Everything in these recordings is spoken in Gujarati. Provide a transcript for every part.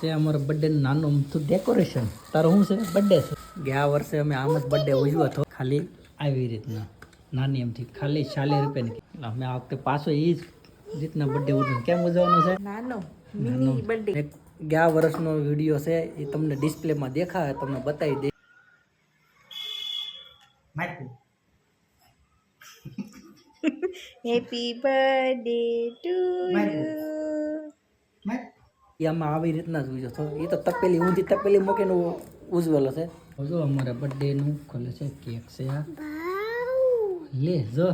છે અમારો બર્થડે નાનું અમથું ડેકોરેશન. તારો શું છે? બર્થડે છે. ગયા વર્ષે અમે આમ જ બર્થડે ઉજવ્યો હતો, ખાલી આવી રીતના નાની એમથી ખાલી 40 રૂપિયાની. એટલે અમે આ વખતે પાછો એ જ રીતના બર્થડે ઉજવ્યો. કેમ ઉજવવાનો છે? નાનો મિની બર્થડે. ગયા વર્ષનો વિડીયો છે એ તમને ડિસ્પ્લેમાં દેખાય, તમને બતાવી દે. Happy birthday to you. આમાં આવી રીતના જ ઉજવો. એ તો તપેલી ઊંધી તપેલી મૂકીને ઉજવેલો છે. જો અમારે બર્થડેનું ખોલે છે કેક છે આ. લે જો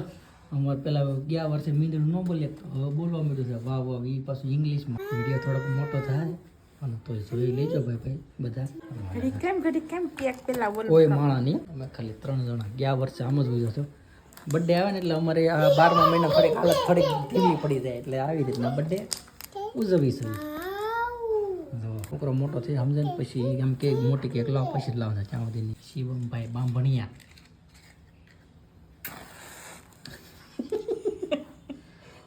અમારે પેલા ગયા વર્ષે મીંદડું ન બોલે તો હવે બોલવા માંડ્યું છે વાહ વાહ. એ પાછું ઇંગ્લિશમાં. વિડીયો થોડોક મોટો થાય અને તો જોઈ લેજો ભાઈ બધા. ઘડી કેમ કેક પેલા બોલ. કોઈ માણા નહીં, અમે ખાલી 3 જણા. ગયા વર્ષે આમ જ ઉજવ્યો હતો. બર્થડે આવે ને એટલે અમારે આ 12મા મહિના થોડીક હાલત થોડીક ધીમી પડી જાય, એટલે આવી રીતના બર્થડે ઉજવી છે. છોકરો મોટો થઈ સમજે ને પછી એમ કે મોટી કેક લાવ, પછી જ લાવશે. ત્યાં સુધી શિવમભાઈ બાંભણિયા.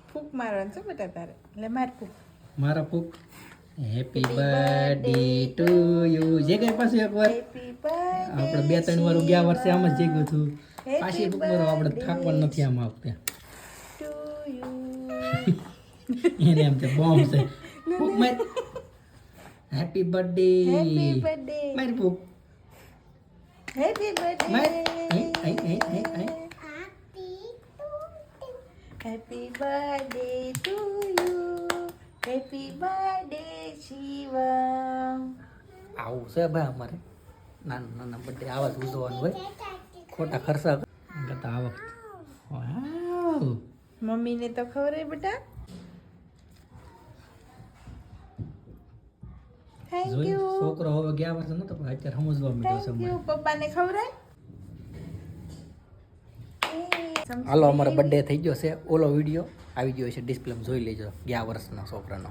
ફૂક મારવાનું છે બેટા તારે. એટલે માર ફૂક. મારા ફૂક. Happy birthday to you. જે કઈ પાછું એક વાર હેપી બર્થડે. આપણે 2-3 વાર ગયા વર્ષે આમ જ જગ્યું હતું. પાછી ફૂક મારો આપણે થાકવાનું નથી આમ વખતે. To you. એને એમ છે બોમ્બ છે. ફૂક માર. Happy birthday. Happy birthday. માર ફૂક. Happy birthday. માર. Happy birthday to you. Happy birthday Shivam. આવું છે ભાઈ અમારે નાના બર્થડે આવા જ ઉજવવાનું હોય. ખોટા ખર્ચા કરતા આ વખતે. વાવ. મમ્મીને તો ખબર હે બેટા. થેન્ક જોઈ યુ. છોકરો હવે ગયા વર્ષે નતો પણ અત્યારે સમજવા માંડ્યો છે થેન્ક અમારે. યુ. પપ્પાને ખબર હે. હાલો અમારો બર્થડે થઈ ગયો છે. ઓલો વિડીયો આવી ગયો છે ડિસ્પ્લેમાં, જોઈ લેજો ગયા વર્ષના છોકરાનો.